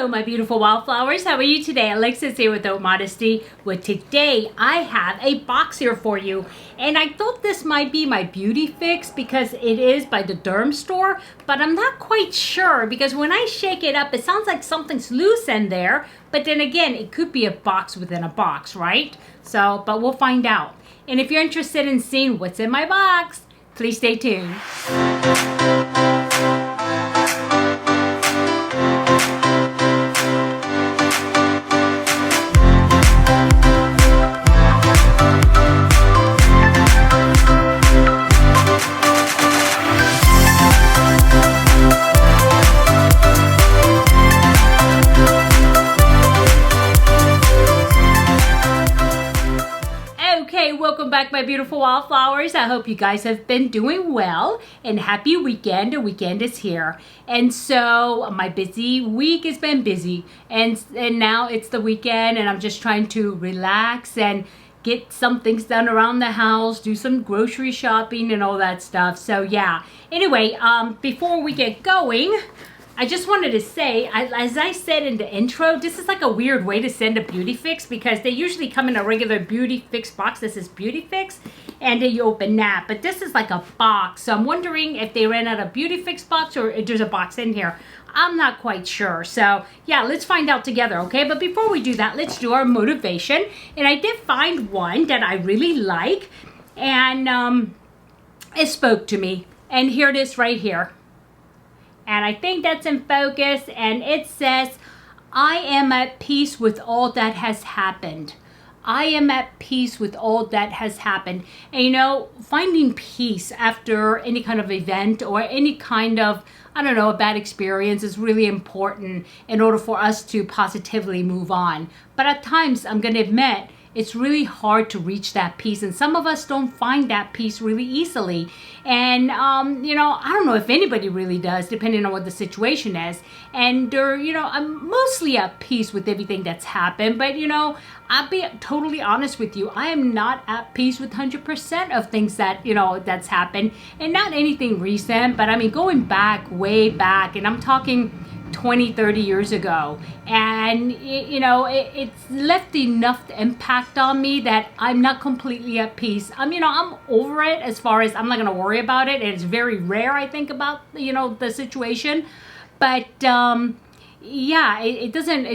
Hello, my beautiful wildflowers. How are you today? Alexis here with Modesty. Well, today I have a box here for you. And I thought this might be my BeautyFix because it is by the Dermstore. But I'm not quite sure because when I shake it up, it sounds like something's loose in there. But then again, it could be a box within a box, right? So, but we'll find out. And if you're interested in seeing what's in my box, please stay tuned. Welcome back, my beautiful wildflowers. I hope you guys have been doing well and happy weekend. The weekend is here. And so my busy week has been busy and now it's the weekend and I'm just trying to relax and get some things done around the house, do some grocery shopping and all that stuff. So yeah, anyway, before we get going, I just wanted to say, as I said in the intro, this is like a weird way to send a BeautyFix because they usually come in a regular BeautyFix box. This is BeautyFix, and then you open that. But this is like a box. So I'm wondering if they ran out of BeautyFix box or if there's a box in here. I'm not quite sure. So yeah, let's find out together, okay? But before we do that, let's do our motivation. And I did find one that I really like, and it spoke to me. And here it is right here. And I think that's in focus, and it says, I am at peace with all that has happened. I am at peace with all that has happened. And you know, finding peace after any kind of event or any kind of, I don't know, a bad experience is really important in order for us to positively move on. But at times, I'm going to admit, it's really hard to reach that peace, and some of us don't find that peace really easily. And you know, I don't know if anybody really does, depending on what the situation is. And you know, I'm mostly at peace with everything that's happened, but you know, I'll be totally honest with you, I am not at peace with 100% of things that, you know, that's happened, and not anything recent, but I mean going back, way back, and I'm talking 20, 30 years ago. And you know, it's left enough impact on me that I'm not completely at peace. You know, I'm over it as far as I'm not going to worry about it. It's very rare I think about, you know, the situation. But yeah, it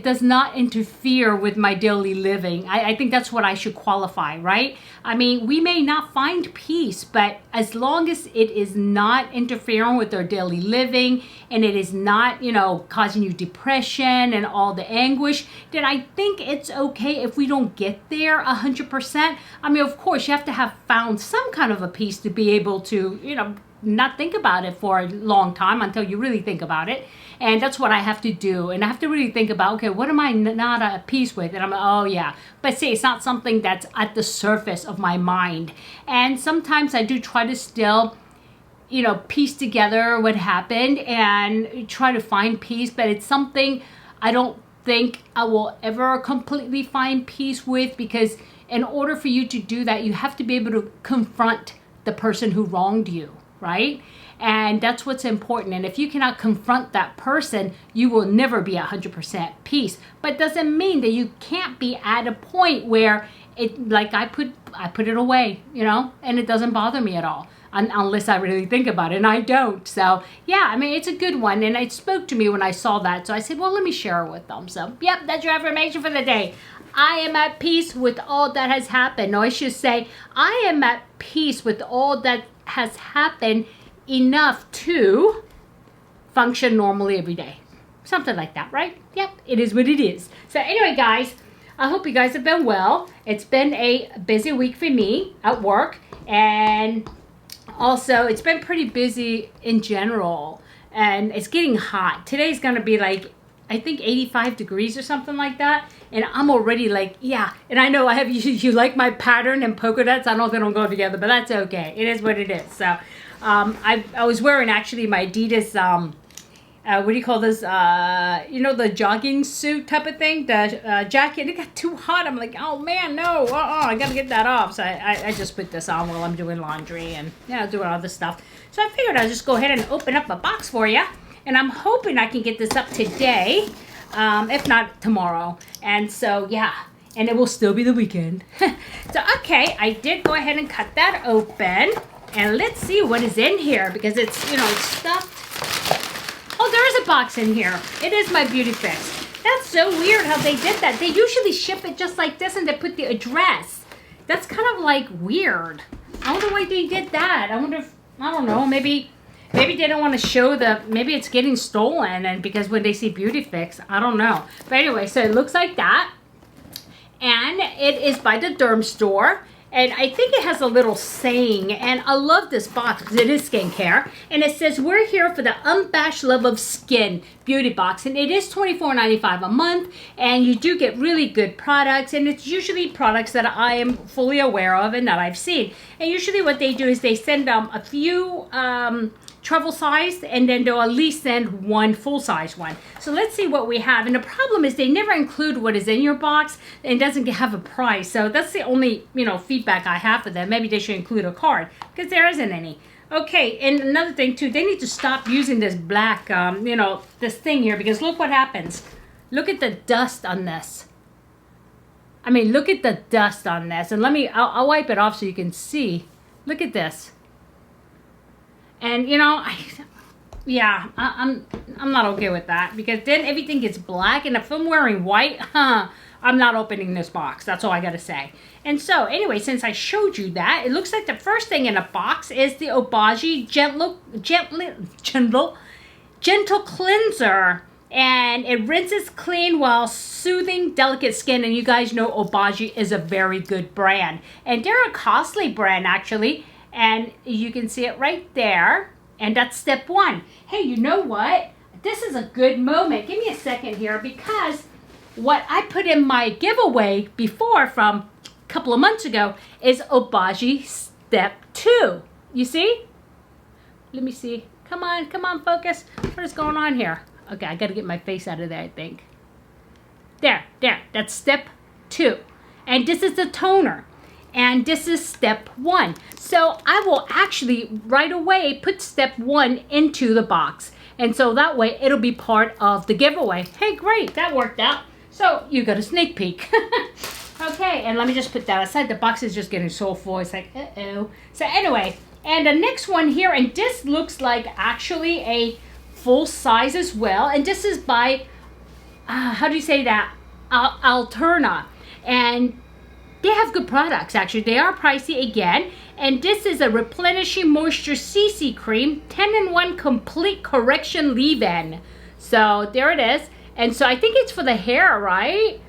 does not interfere with my daily living. I think that's what I should qualify, right? I mean, we may not find peace, but as long as it is not interfering with our daily living and it is not, you know, causing you depression and all the anguish, then I think it's okay if we don't get there 100%. I mean, of course, you have to have found some kind of a peace to be able to, you know, not think about it for a long time until you really think about it. And that's what I have to do. And I have to really think about, okay, what am I not at peace with? And I'm like, oh yeah. But see, it's not something that's at the surface of my mind. And sometimes I do try to still, you know, piece together what happened and try to find peace. But it's something I don't think I will ever completely find peace with, because in order for you to do that, you have to be able to confront the person who wronged you, right? And that's what's important. And if you cannot confront that person, you will never be 100% peace. But it doesn't mean that you can't be at a point where it, like I put it away, you know, and it doesn't bother me at all, unless I really think about it, and I don't. So yeah, I mean, it's a good one, and it spoke to me when I saw that. So I said, well, let me share it with them. So yep, that's your affirmation for the day. I am at peace with all that has happened. Or I should say, I am at peace with all that has happened enough to function normally every day. Something like that, right? Yep, it is what it is. So anyway, guys, I hope you guys have been well. It's been a busy week for me at work, and also it's been pretty busy in general, and it's getting hot. Today's gonna be like, I think 85 degrees or something like that, and I'm already like, yeah. And I know I have you like my pattern and polka dots. I don't know if they don't go together, but that's okay. It is what it is. So I was wearing actually my Adidas what do you call this, you know, the jogging suit type of thing, the jacket. It got too hot. I'm like, oh man, no, I gotta get that off. So I just put this on while I'm doing laundry and, yeah, doing all this stuff. So I figured I'd just go ahead and open up a box for you, and I'm hoping I can get this up today. if not tomorrow. And so, yeah, and it will still be the weekend. So, okay, I did go ahead and cut that open. And let's see what is in here, because it's, you know, it's stuffed. Oh, there is a box in here. It is my BeautyFix. That's so weird how they did that. They usually ship it just like this and they put the address. That's kind of like weird. I wonder why they did that. I wonder if, I don't know, maybe they don't want to show maybe it's getting stolen, and because when they see BeautyFix, I don't know. But anyway, so it looks like that. And it is by the Dermstore. And I think it has a little saying, and I love this box because it is skincare. And it says, we're here for the unabashed love of skin beauty box. And it is $24.95 a month. And you do get really good products. And it's usually products that I am fully aware of and that I've seen. And usually what they do is they send a few travel sized, and then they'll at least send one full size one. So let's see what we have. And the problem is they never include what is in your box and doesn't have a price. So that's the only, you know, feedback I have for them. Maybe they should include a card because there isn't any. Okay, and another thing too, they need to stop using this black, you know, this thing here, because look what happens. Look at the dust on this. I mean, look at the dust on this. And I'll wipe it off so you can see. Look at this. And you know, I'm not okay with that, because then everything gets black, and if I'm wearing white, I'm not opening this box. That's all I gotta say. And so anyway, since I showed you that, it looks like the first thing in the box is the Obagi Gentle Cleanser. And it rinses clean while soothing delicate skin. And you guys know Obagi is a very good brand. And they're a costly brand, actually. And you can see it right there. And that's step one. Hey, you know what? This is a good moment. Give me a second here, because what I put in my giveaway before from a couple of months ago is Obagi step 2. You see? Let me see. Come on, focus. What is going on here? Okay, I got to get my face out of there, I think. There. That's step 2. And this is the toner. And this is step 1. So I will actually right away put step 1 into the box. And so that way it'll be part of the giveaway. Hey, great, that worked out. So you got a sneak peek. Okay, and let me just put that aside. The box is just getting so full. It's like, uh-oh. So anyway, and the next one here, and this looks like actually a full size as well. And this is by, how do you say that? Alterna. And they have good products, actually. They are pricey again. And this is a Replenishing Moisture CC Cream, 10-in-1 Complete Correction Leave-In. So there it is. And so I think it's for the hair, right?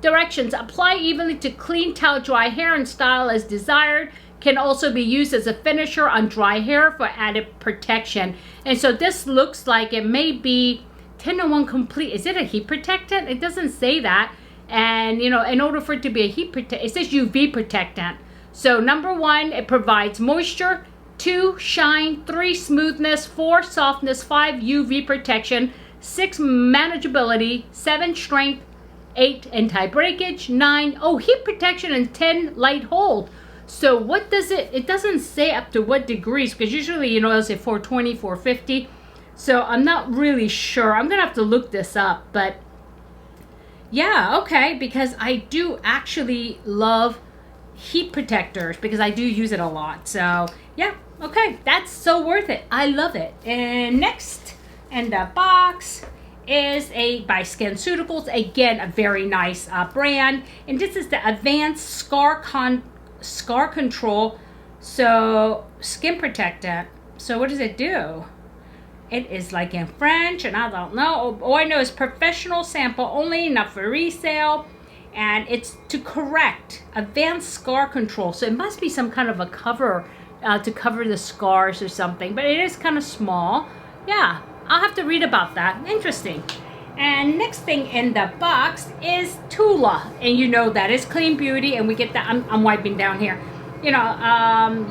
Directions. Apply evenly to clean, towel, dry hair and style as desired. Can also be used as a finisher on dry hair for added protection. And so this looks like it may be 10-in-1 Complete. Is it a heat protectant? It doesn't say that. And, you know, in order for it to be a heat protectant, it says UV protectant. So, number 1, it provides moisture. 2, shine. 3, smoothness. 4, softness. 5, UV protection. 6, manageability. 7, strength. 8, anti-breakage. 9, heat protection. And 10, light hold. So, what does it doesn't say up to what degrees, because usually, you know, it'll say 420, 450. So, I'm not really sure. I'm going to have to look this up, but yeah, okay, because I do actually love heat protectors, because I do use it a lot. So, yeah, okay, that's so worth it. I love it. And next in the box is by SkinCeuticals. Again, a very nice brand. And this is the Advanced Scar Control, so skin protectant. So what does it do? It is like in French, and I don't know. All I know is professional sample only, not for resale. And it's to correct advanced scar control. So it must be some kind of a cover to cover the scars or something. But it is kind of small. Yeah, I'll have to read about that. Interesting. And next thing in the box is Tula. And you know that is Clean Beauty. And we get that. I'm wiping down here. You know,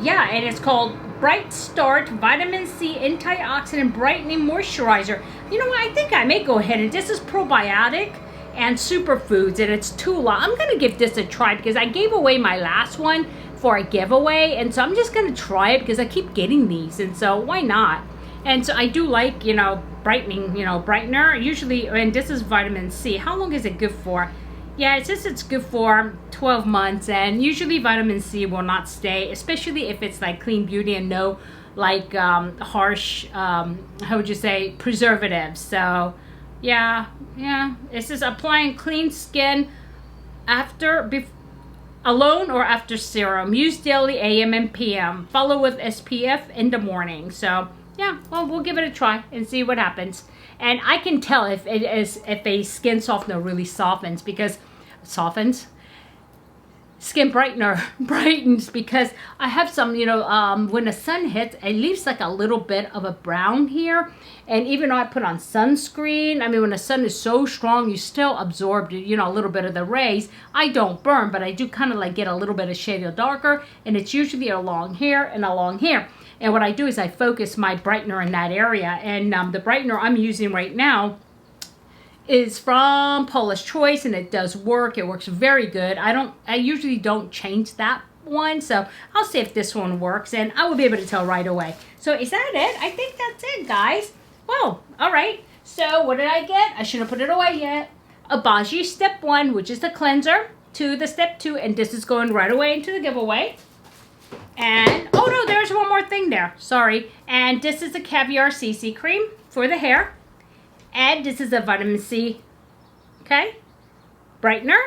yeah, and it's called Bright Start Vitamin C Antioxidant Brightening Moisturizer. You know what? I think I may go ahead, and this is probiotic and superfoods, and it's Tula. I'm going to give this a try, because I gave away my last one for a giveaway, and so I'm just going to try it because I keep getting these, and so why not? And so I do like, you know, brightening, you know, brightener. Usually, and this is vitamin C. How long is it good for? Yeah, it says it's good for 12 months. And usually vitamin C will not stay, especially if it's like clean beauty and no like harsh, how would you say, preservatives. So yeah, it says applying clean skin after, alone or after serum. Use daily AM and PM. Follow with SPF in the morning. So yeah, well, we'll give it a try and see what happens. And I can tell if it is, if a skin softener really softens, because skin brightener brightens, because I have some, you know, when the sun hits, it leaves like a little bit of a brown here. And even though I put on sunscreen, I mean, when the sun is so strong, you still absorb, you know, a little bit of the rays. I don't burn, but I do kind of like get a little bit of shade of darker, and it's usually along here and along here. And what I do is I focus my brightener in that area. And the brightener I'm using right now is from Paula's Choice, and it does work. It works very good. I usually don't change that one, so I'll see if this one works, and I will be able to tell right away. So is that it? I think that's it, guys. Well, all right. So what did I get? I shouldn't have put it away yet. A Bagi Step 1, which is the cleanser, to the Step 2, and this is going right away into the giveaway. And, oh no, there's one more thing there. Sorry. And this is a Caviar CC cream for the hair. And this is a vitamin C, okay, brightener.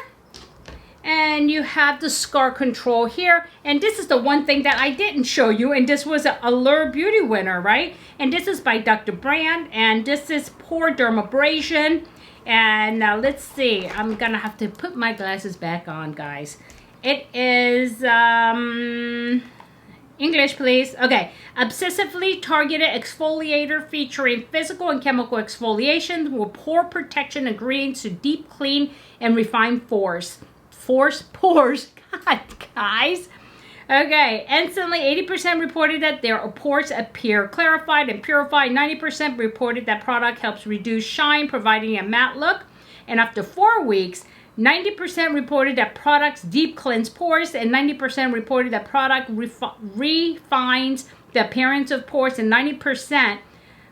And you have the scar control here. And this is the one thing that I didn't show you. And this was a Allure Beauty winner, right? And this is by Dr. Brand. And this is Pore Dermabrasion. And now let's see. I'm going to have to put my glasses back on, guys. It is, English, please. Okay. Obsessively targeted exfoliator featuring physical and chemical exfoliation with pore protection ingredients to deep clean and refine pores. Pores. God, guys. Okay. Instantly, 80% reported that their pores appear clarified and purified. 90% reported that product helps reduce shine, providing a matte look. And after 4 weeks, 90% reported that products deep cleanse pores, and 90% reported that product refines the appearance of pores, and 90%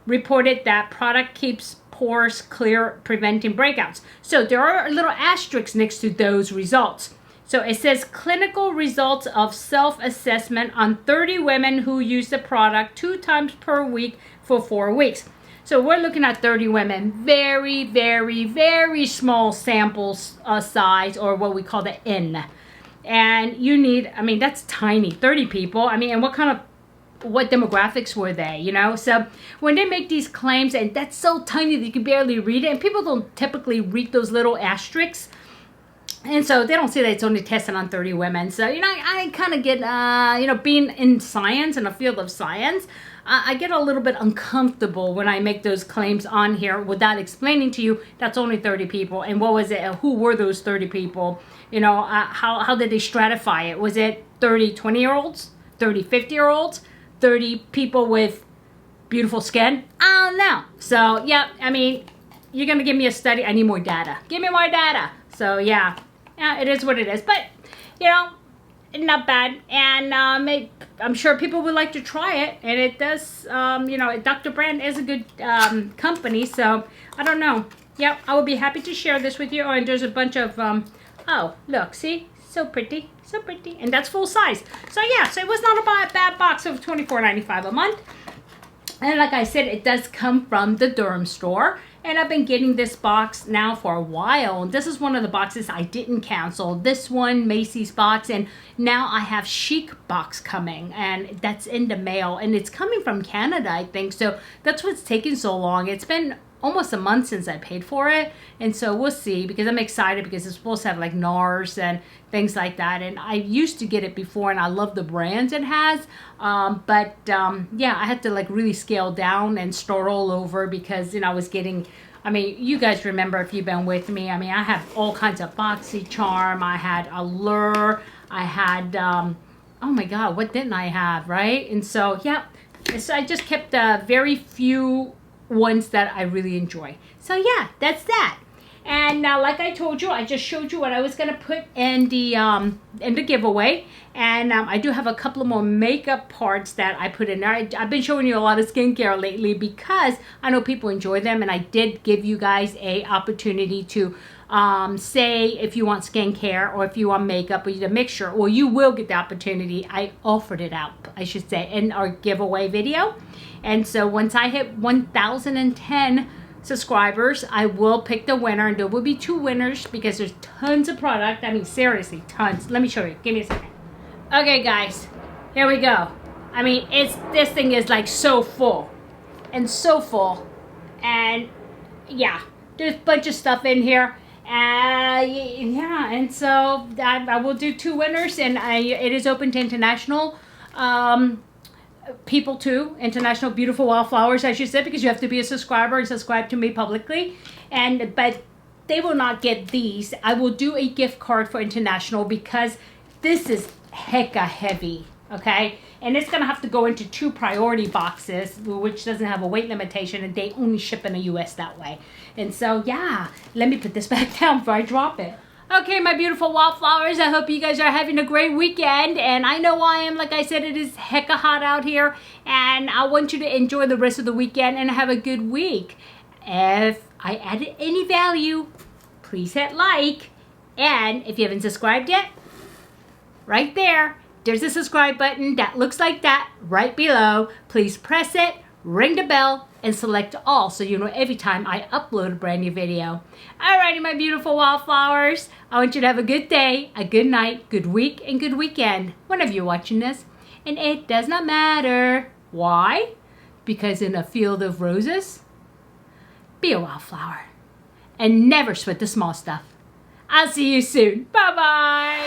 reported that product keeps pores clear, preventing breakouts. So there are little asterisks next to those results. So it says clinical results of self-assessment on 30 women who use the product 2 times per week for 4 weeks. So we're looking at 30 women, very, very, very small sample size, or what we call the N. And you need, I mean, that's tiny, 30 people. I mean, and what demographics were they, you know? So when they make these claims, and that's so tiny that you can barely read it, and people don't typically read those little asterisks. And so they don't say that it's only tested on 30 women. So, you know, I kind of get, you know, being in science, in the field of science, I get a little bit uncomfortable when I make those claims on here without explaining to you that's only 30 people. And what was it? Who were those 30 people? You know, how did they stratify it? Was it 30 20-year-olds, 30 50-year-olds, 30 people with beautiful skin? I don't know. So, yeah, I mean, you're going to give me a study. I need more data. Give me more data. So, yeah, it is what it is. But, you know, not bad. And I'm sure people would like to try it. And it does, you know, Dr. Brand is a good company. So, I don't know. Yep, I will be happy to share this with you. Oh, and there's a bunch of, oh, look, see? So pretty. So pretty. And that's full size. So, yeah, so it was not a bad box of $24.95 a month. And like I said, it does come from the Dermstore. And I've been getting this box now for a while. This is one of the boxes I didn't cancel. This one, Macy's box. And now I have Chic box coming. And that's in the mail. And it's coming from Canada, I think. So that's what's taking so long. It's been almost a month since I paid for it. And so we'll see, because I'm excited because it's supposed to have like NARS and things like that. And I used to get it before and I love the brands it has. Yeah, I had to like really scale down and start all over because, you know, I was getting, I mean, you guys remember if you've been with me, I mean, I have all kinds of BoxyCharm. I had Allure. I had, oh my God, what didn't I have, right? And so, yeah, so I just kept very few ones that I really enjoy. So yeah, that's that. And now, like I told you, I just showed you what I was going to put in the giveaway. And I do have a couple of more makeup parts that I put in there. I've been showing you a lot of skincare lately because I know people enjoy them. And I did give you guys a opportunity to say if you want skincare or if you want makeup or a mixture. Well, you will get the opportunity. I offered it out, I should say, in our giveaway video. And so once I hit 1,010 subscribers, I will pick the winner, and there will be 2 winners because there's tons of product. I mean, seriously, tons. Let me show you. Give me a second. Okay, guys, here we go. I mean, this thing is like so full, and yeah, there's a bunch of stuff in here. Yeah, and so I will do 2 winners, and it is open to international people too, international Beautiful Wildflowers, I should say, because you have to be a subscriber and subscribe to me publicly. But they will not get these. I will do a gift card for international because this is hecka heavy, okay? And it's gonna have to go into 2 priority boxes, which doesn't have a weight limitation, and they only ship in the US that way. And so yeah, let me put this back down before I drop it. Okay, my beautiful wildflowers, I hope you guys are having a great weekend, and I know I am. Like I said, it is hecka hot out here, and I want you to enjoy the rest of the weekend and have a good week. If I added any value, please hit like, and if you haven't subscribed yet, right there's a subscribe button that looks like that right below. Please press it, ring the bell, and select all so you know every time I upload a brand new video. Alrighty, my beautiful wildflowers, I want you to have a good day, a good night, good week, and good weekend whenever you're watching this. And it does not matter. Why? Because in a field of roses, be a wildflower and never sweat the small stuff. I'll see you soon. Bye-bye.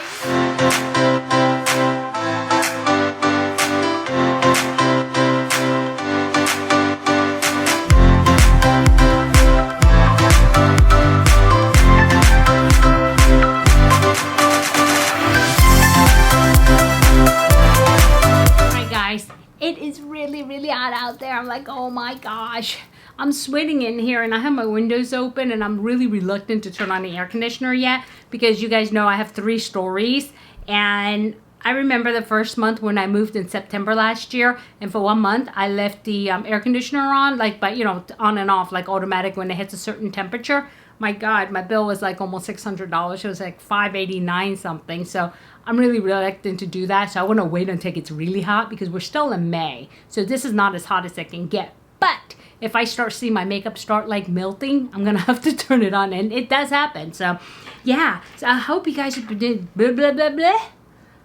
It is really, really hot out there. I'm like, oh my gosh. I'm sweating in here, and I have my windows open, and I'm really reluctant to turn on the air conditioner yet because you guys know I have 3 stories. And I remember the first month when I moved in September last year, and for 1 month I left the air conditioner on, like, but you know, on and off, like automatic when it hits a certain temperature. My God, my bill was like almost $600. It was like $589 something. So I'm really reluctant to do that. So I want to wait until it gets really hot because we're still in May. So this is not as hot as it can get. But if I start seeing my makeup start like melting, I'm going to have to turn it on. And it does happen. So yeah, so I hope you guys have been doing blah, blah, blah, blah.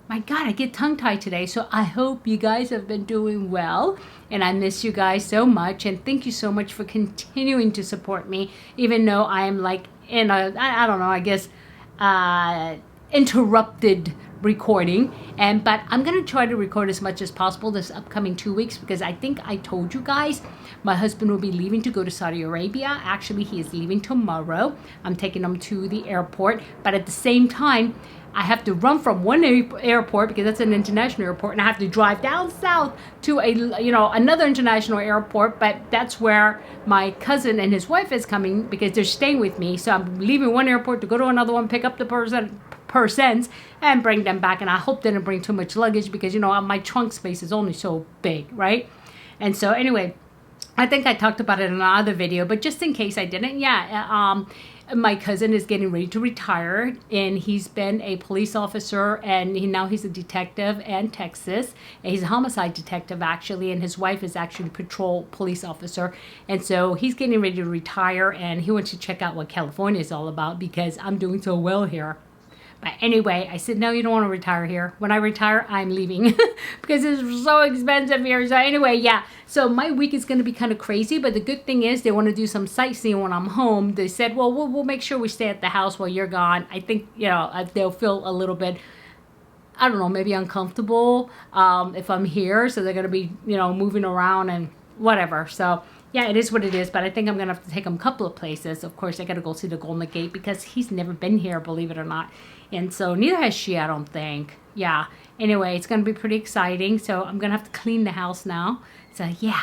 My God, I get tongue-tied today. So I hope you guys have been doing well. And I miss you guys so much. And thank you so much for continuing to support me. Even though I am like in a, I don't know, I guess, interrupted recording. But I'm going to try to record as much as possible this upcoming 2 weeks. Because I think I told you guys my husband will be leaving to go to Saudi Arabia. Actually, he is leaving tomorrow. I'm taking him to the airport. But at the same time, I have to run from one airport because that's an international airport, and I have to drive down south to another international airport. But that's where my cousin and his wife is coming because they're staying with me. So I'm leaving one airport to go to another one, pick up the persons, and bring them back. And I hope they don't bring too much luggage because my trunk space is only so big, right? And so anyway, I think I talked about it in another video, but just in case I didn't, my cousin is getting ready to retire, and he's been a police officer, and now he's a detective in Texas. And he's a homicide detective, actually, and his wife is actually a patrol police officer. And so he's getting ready to retire, and he wants to check out what California is all about because I'm doing so well here. But anyway, I said, no, you don't want to retire here. When I retire, I'm leaving because it's so expensive here. So anyway, yeah. So my week is going to be kind of crazy. But the good thing is they want to do some sightseeing when I'm home. They said, well, we'll make sure we stay at the house while you're gone. I think, they'll feel a little bit, I don't know, maybe uncomfortable if I'm here. So they're going to be, moving around and whatever. So yeah, it is what it is, but I think I'm going to have to take him a couple of places. Of course, I got to go see the Golden Gate because he's never been here, believe it or not. And so neither has she, I don't think. Yeah. Anyway, it's going to be pretty exciting. So I'm going to have to clean the house now. So yeah.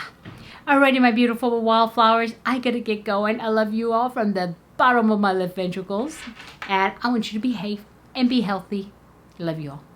Alrighty, my beautiful wildflowers. I got to get going. I love you all from the bottom of my lip ventricles. And I want you to behave and be healthy. Love you all.